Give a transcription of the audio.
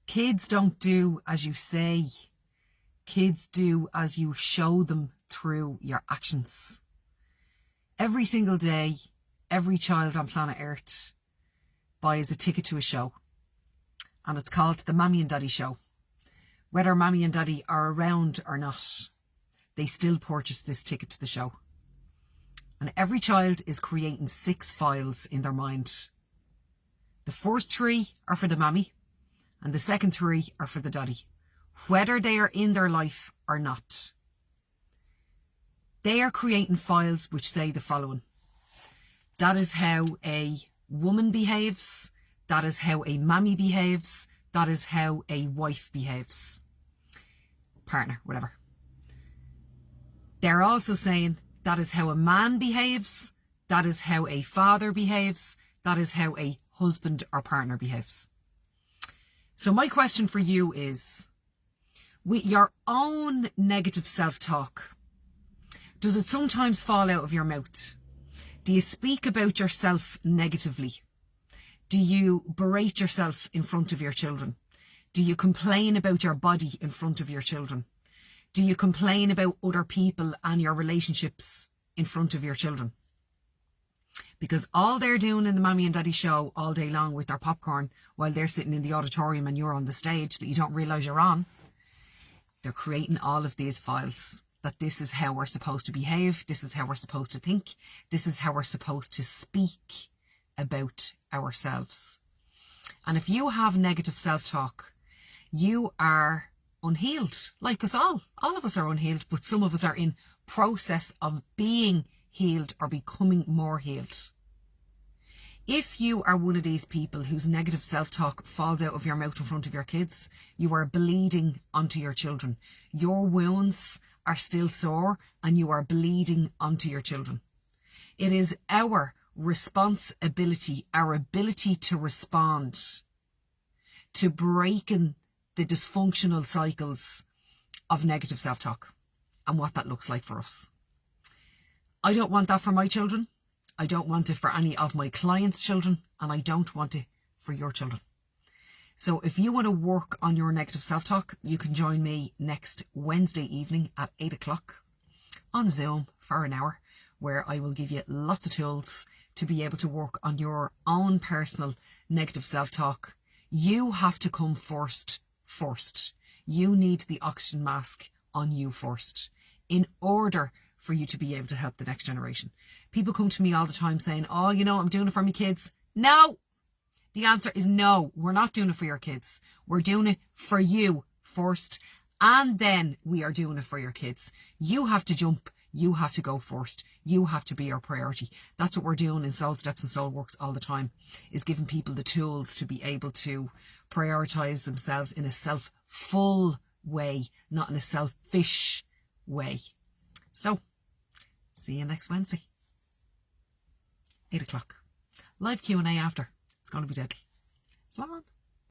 Kids don't do as you say. Kids do as you show them through your actions. Every single day, every child on planet Earth buys a ticket to a show. And it's called the Mammy and Daddy Show. Whether Mammy and Daddy are around or not, they still purchase this ticket to the show. And every child is creating 6 files in their mind. The first 3 are for the mammy, and the second 3 are for the daddy, whether they are in their life or not. They are creating files which say the following. That is how a woman behaves. That is how a mammy behaves. That is how a wife behaves. Partner, whatever. They're also saying that is how a man behaves. That is how a father behaves. That is how a husband or partner behaves. So my question for you is, with your own negative self-talk, does it sometimes fall out of your mouth? Do you speak about yourself negatively? Do you berate yourself in front of your children? Do you complain about your body in front of your children? Do you complain about other people and your relationships in front of your children? Because all they're doing in the Mammy and Daddy Show all day long with their popcorn while they're sitting in the auditorium and you're on the stage that you don't realise you're on, they're creating all of these files that this is how we're supposed to behave, this is how we're supposed to think, this is how we're supposed to speak about ourselves. And if you have negative self-talk, you are unhealed, like us all. All of us are unhealed, but some of us are in process of being healed or becoming more healed. If you are one of these people whose negative self-talk falls out of your mouth in front of your kids, you are bleeding onto your children. Your wounds are still sore and you are bleeding onto your children. It is our responsibility, our ability to respond to breaking the dysfunctional cycles of negative self-talk and what that looks like for us. I don't want that for my children. I don't want it for any of my clients' children, and I don't want it for your children. So if you want to work on your negative self-talk, you can join me next Wednesday evening at 8 o'clock on Zoom for an hour, where I will give you lots of tools to be able to work on your own personal negative self-talk. You have to come first. You need the oxygen mask on you first in order for you to be able to help the next generation. People come to me all the time saying, oh, you know, I'm doing it for my kids. No, the answer is no. We're not doing it for your kids. We're doing it for you first, and then we are doing it for your kids. You have to jump. You have to go first. You have to be your priority. That's what we're doing in Soul Steps and Soul Works all the time, is giving people the tools to be able to prioritize themselves in a self-full way, not in a selfish way. So, see you next Wednesday, 8 o'clock. Live Q&A after. It's going to be deadly. Come on.